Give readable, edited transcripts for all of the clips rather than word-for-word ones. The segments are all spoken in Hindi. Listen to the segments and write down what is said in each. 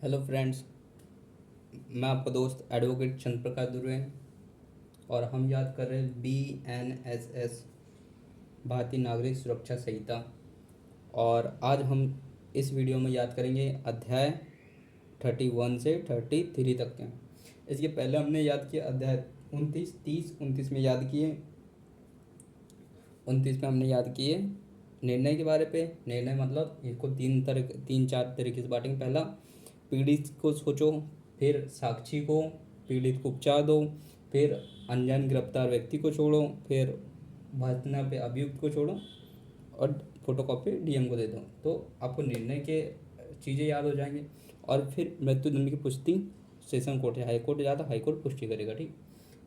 हेलो फ्रेंड्स, मैं आपका दोस्त एडवोकेट चंद्र प्रकाश दुर्वे और हम याद कर रहे हैं BNSS भारतीय नागरिक सुरक्षा संहिता। और आज हम इस वीडियो में याद करेंगे अध्याय 31 से 33 तक के। इसके पहले हमने याद किया अध्याय 29, 30, 29 में याद किए। 29 में हमने याद किए निर्णय के बारे पे। निर्णय मतलब इसको तीन चार तरीके से बांटेंगे। पहला, पीड़ित को सोचो, फिर साक्षी को, पीड़ित को उपचार दो, फिर अनजान गिरफ्तार व्यक्ति को छोड़ो, फिर भर्त्सना पे अभियुक्त को छोड़ो और फोटोकॉपी DM को दे दो। तो आपको निर्णय के चीज़ें याद हो जाएंगे। और फिर मृत्युदंड की पुष्टि सेशन कोर्ट है, हाई कोर्ट जाता, हाई कोर्ट पुष्टि करेगा। ठीक,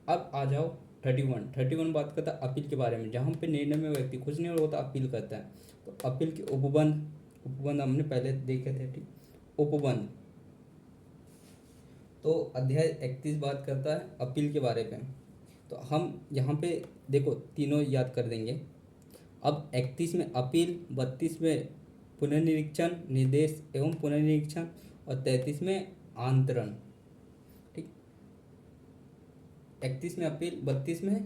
अब आ जाओ 31 बात करता है अपील के बारे में, जहाँ पे निर्णय में व्यक्ति खुश नहीं होता, अपील करता है। तो अपील के उपबंध हमने पहले देखे थे। ठीक, उपबंध तो अध्याय 31 बात करता है अपील के बारे में। तो हम यहाँ पे देखो तीनों याद कर देंगे। अब 31 में अपील, 32 में पुनर्निरीक्षण, निर्देश एवं पुनर्निरीक्षण और 33 में आंतरण। ठीक, 31 में अपील, 32 में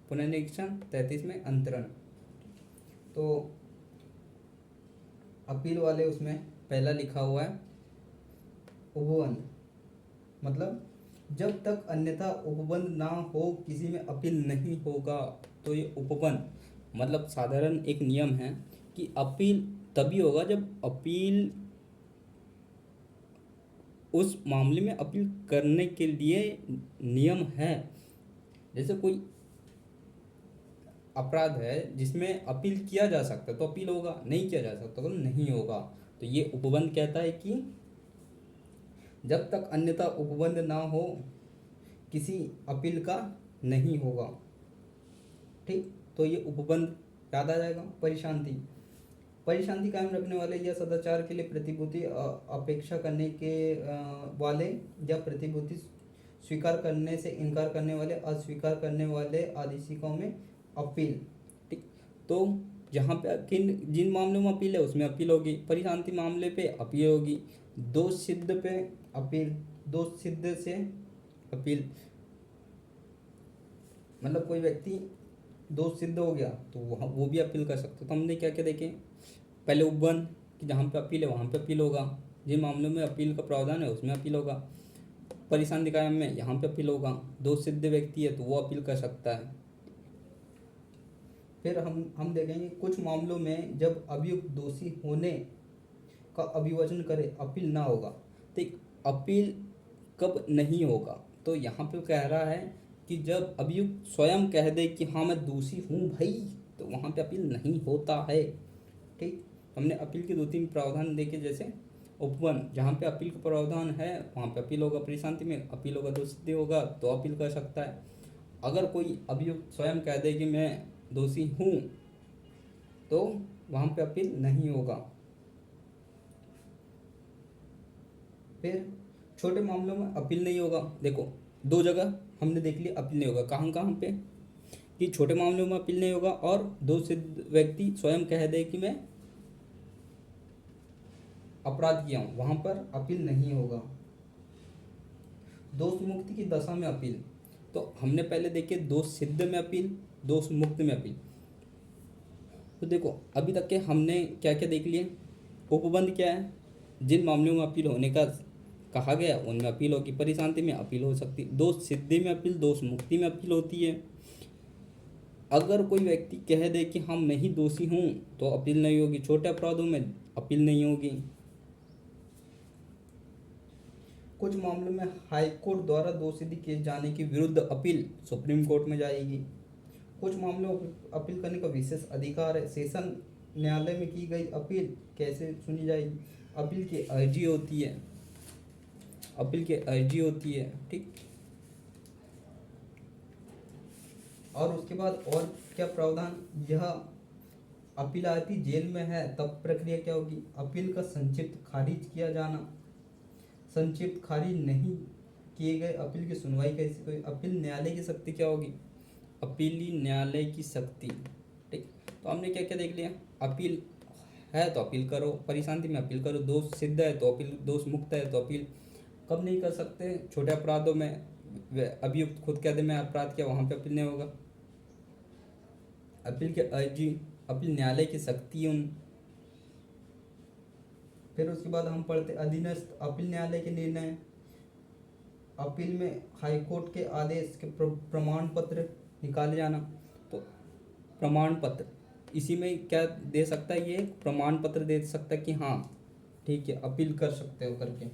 पुनर्निरीक्षण, 33 में अंतरण। तो अपील वाले उसमें पहला लिखा हुआ है उपबंध, मतलब जब तक अन्यथा उपबंध ना हो किसी में अपील नहीं होगा। तो ये उपबंध मतलब साधारण एक नियम है कि अपील तभी होगा जब अपील उस मामले में अपील करने के लिए नियम है। जैसे कोई अपराध है जिसमें अपील किया जा सकता है तो अपील होगा, नहीं किया जा सकता तो नहीं होगा। तो ये उपबंध कहता है कि जब तक अन्यथा उपबंध ना हो किसी अपील का नहीं होगा। ठीक, तो ये उपबंध याद आ जाएगा। परिशांति कायम रखने वाले या सदाचार के लिए प्रतिभूति अपेक्षा करने के वाले या प्रतिभूति स्वीकार करने से इनकार करने वाले, अस्वीकार करने वाले आदेशिकाओं में अपील। ठीक, तो जहाँ पे जिन मामलों में अपील है उसमें अपील होगी। परिशांति मामले पे अपील होगी। दोष सिद्ध पे अपील, दोष सिद्ध से अपील मतलब कोई व्यक्ति दोष सिद्ध हो गया तो वो भी अपील कर सकते। तो हमने क्या क्या देखे, पहले उपबंध कि जहाँ पे अपील है वहाँ पे अपील होगा, जिन मामलों में अपील का प्रावधान है उसमें अपील होगा। परिशांति कायम में यहाँ पे अपील होगा। दोष सिद्ध व्यक्ति है तो वो अपील कर सकता है। फिर हम देखेंगे कुछ मामलों में जब अभियुक्त दोषी होने का अभिवचन करे अपील ना होगा। तो अपील कब नहीं होगा, तो यहाँ पे कह रहा है कि जब अभियुक्त स्वयं कह दे कि हाँ मैं दोषी हूँ भाई, तो वहाँ पे अपील नहीं होता है। ठीक, हमने अपील के 2-3 प्रावधान देखे। जैसे उपबंध जहाँ पे अपील का प्रावधान है वहाँ पे अपील होगा, परिशांति में अपील होगा, दोषी होगा तो अपील कर सकता है। अगर कोई अभियुक्त स्वयं कह दे कि मैं दोषी हूँ तो वहाँ पे अपील नहीं होगा। फिर छोटे मामलों में अपील नहीं होगा। देखो 2 जगह हमने देख लिया अपील नहीं होगा। कहाँ कहाँ पे कि छोटे मामलों में अपील नहीं होगा और दोष सिद्ध व्यक्ति स्वयं कह दे कि मैं अपराध किया हूँ, वहाँ पर अपील नहीं होगा। दोष मुक्ति की दशा में अपील, तो हमने पहले देखे दोष सिद्ध में अपील, दोष मुक्त में अपील। तो देखो अभी तक के हमने क्या क्या देख लिए। उपबंध क्या है, जिन मामलों में अपील होने का कहा गया उनमें अपील होगी। परिशांति में अपील हो सकती है, दोष सिद्धि में अपील, दोष मुक्ति में अपील होती है। अगर कोई व्यक्ति कह दे कि हम नहीं दोषी हूँ तो अपील नहीं होगी। छोटे अपराधों में अपील नहीं होगी। कुछ मामलों में हाई कोर्ट द्वारा दोषसिद्धि किए जाने के विरुद्ध अपील सुप्रीम कोर्ट में जाएगी। कुछ मामलों में अपील करने का विशेष अधिकार है। सेशन न्यायालय में की गई अपील कैसे सुनी जाएगी, अपील की अर्जी होती है, अपील की अर्जी होती है। ठीक, और उसके बाद और क्या प्रावधान, यह अपील आती जेल में है तब प्रक्रिया क्या होगी, अपील का संक्षिप्त खारिज किया जाना। संक्षिप्त खारिज नहीं किए गए अपील की सुनवाई कैसे होगी, अपील न्यायालय की शक्ति क्या होगी, अपीली न्यायालय की शक्ति। ठीक, तो हमने क्या क्या देख लिया। अपील है तो अपील करो, परिशांति में अपील करो, दोष सिद्ध है तो अपील, दोष मुक्त है तो अपील। कब नहीं कर सकते? छोटे अपराधों में अभियुक्त खुद कह दे मैं अपराध किया, वहाँ पे अपील नहीं होगा। अपील के अर्जी, अपील न्यायालय की शक्ति उन। फिर उसके बाद हम पढ़ते अधीनस्थ अपील न्यायालय के निर्णय। अपील में हाईकोर्ट के आदेश के प्रमाण पत्र निकाले जाना। तो प्रमाण पत्र, इसी में क्या दे सकता है? ये प्रमाण पत्र दे सकता है कि हाँ ठीक है अपील कर सकते हो करके।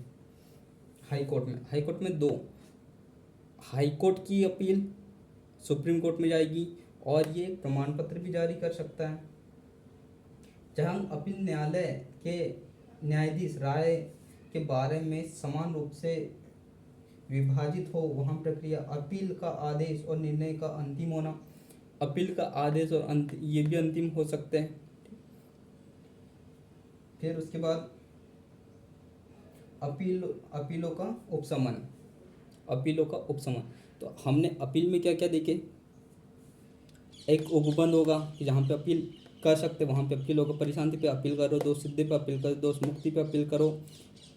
हाईकोर्ट में दो, हाईकोर्ट की अपील सुप्रीम कोर्ट में जाएगी और ये प्रमाण पत्र भी जारी कर सकता है। जहाँ अपील न्यायालय के न्यायाधीश राय के बारे में समान रूप से विभाजित हो, वहाँ प्रक्रिया अपील का आदेश और निर्णय का अंतिम होना। अपील का आदेश और ये भी अंतिम हो सकते हैं। फिर उसके बाद अपीलों का उपशमन। अपीलों का उपशमन, तो हमने अपील में क्या क्या देखे? एक उपबंध होगा कि जहाँ पे अपील कर सकते वहाँ पे अपील होगा, परिशांति पे अपील करो, दोष सिद्धि पे अपील करो, दोष मुक्ति पे अपील करो।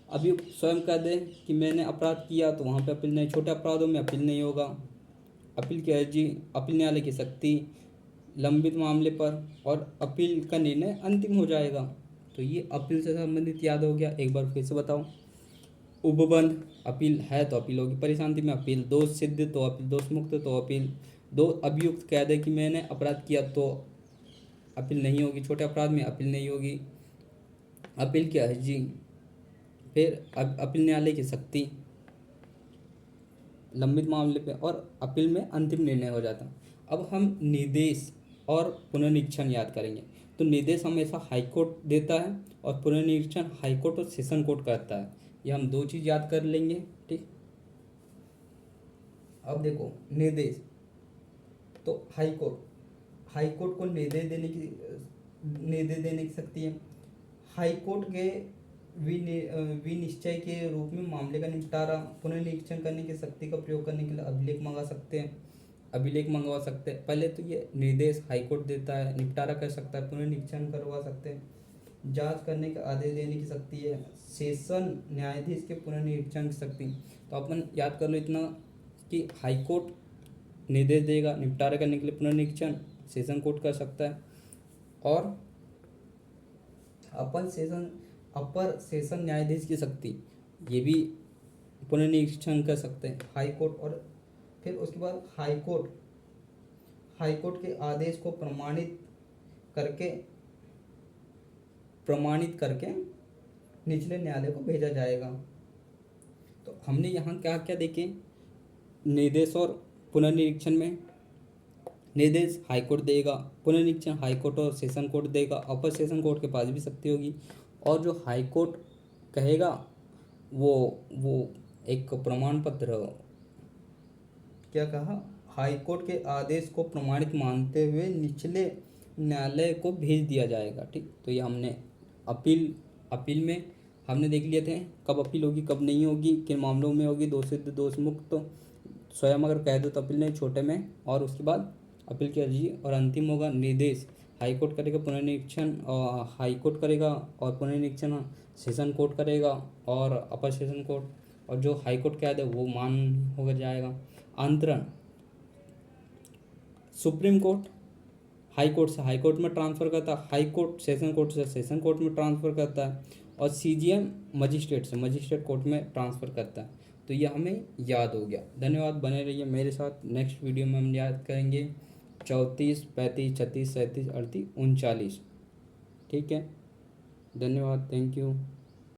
अभी स्वयं कह दे कि मैंने अपराध किया तो वहाँ पे अपील नहीं, छोटे अपराधों में अपील नहीं होगा। अपील की अर्जी, अपील न्यायालय की शक्ति लंबित मामले पर, और अपील का निर्णय अंतिम हो जाएगा। तो ये अपील से संबंधित याद हो गया। एक बार फिर से बताओ। उपबंध, अपील है तो अपील होगी, परिशांति में अपील, दोष सिद्ध तो अपील, दोष मुक्त तो अपील, दो अभियुक्त कह दे कि मैंने अपराध किया तो अपील नहीं होगी, छोटे अपराध में अपील नहीं होगी। अपील की अर्जी, फिर अपील न्यायालय की शक्ति लंबित मामले पे, और अपील में अंतिम निर्णय हो जाता। अब हम निर्देश और पुनर्निरीक्षण याद करेंगे। तो निर्देश हमेशा हाईकोर्ट देता है और पुनर्निरीक्षण हाईकोर्ट और सेशन कोर्ट करता है। ये हम दो चीज़ याद कर लेंगे, ठीक। अब देखो निर्देश, तो हाईकोर्ट को निर्देश देने की शक्ति है। हाईकोर्ट के विनिश्चय के रूप में मामले का निपटारा, पुनर्निरीक्षण करने की शक्ति का प्रयोग करने के लिए अभिलेख मंगवा सकते हैं, अभिलेख मंगवा सकते हैं। पहले तो ये निर्देश हाईकोर्ट देता है, निपटारा कर सकता है, पुनर्निरीक्षण करवा सकते हैं, जांच करने का आदेश देने की शक्ति है, सेशन न्यायाधीश के पुनर्निरीक्षण की शक्ति। तो अपन याद कर लो इतना कि हाईकोर्ट निर्देश देगा निपटारा करने के लिए, पुनर्निरीक्षण सेशन कोर्ट कर सकता है, और अपर सेशन न्यायाधीश की शक्ति, ये भी पुनर्निरीक्षण कर सकते हैं हाईकोर्ट। और फिर उसके बाद हाईकोर्ट के आदेश को प्रमाणित करके निचले न्यायालय को भेजा जाएगा। तो हमने यहाँ क्या क्या देखे? निर्देश और पुनर्निरीक्षण में निर्देश हाईकोर्ट देगा, पुनर्निरीक्षण हाईकोर्ट और सेशन कोर्ट देगा, अपर सेशन कोर्ट के पास भी शक्ति होगी, और जो हाईकोर्ट कहेगा वो एक प्रमाण पत्र, क्या कहा, हाईकोर्ट के आदेश को प्रमाणित मानते हुए निचले न्यायालय को भेज दिया जाएगा, ठीक। तो ये हमने अपील में हमने देख लिए थे कब अपील होगी कब नहीं होगी, किन मामलों में होगी, दोष सिद्ध दोष मुक्त, स्वयं अगर कह दो तो अपील नहीं, छोटे में, और उसके बाद अपील की अर्जी, और अंतिम होगा निर्देश। हाईकोर्ट करेगा पुनर्निरीक्षण, और हाईकोर्ट करेगा और पुनर्निरीक्षण सेशन कोर्ट करेगा और अपर सेशन कोर्ट, और जो हाईकोर्ट कह दे वो मान हो जाएगा। अंतरण, सुप्रीम कोर्ट हाईकोर्ट से हाईकोर्ट में ट्रांसफ़र करता है, हाईकोर्ट सेशन कोर्ट से सेशन कोर्ट में ट्रांसफ़र करता है, और सीजीएम मजिस्ट्रेट से मजिस्ट्रेट कोर्ट में ट्रांसफ़र करता है। तो ये हमें याद हो गया। धन्यवाद, बने रहिए मेरे साथ। नेक्स्ट वीडियो में हम याद करेंगे 34, 35, 36, 37, 38, 39, ठीक है। धन्यवाद, थैंक यू।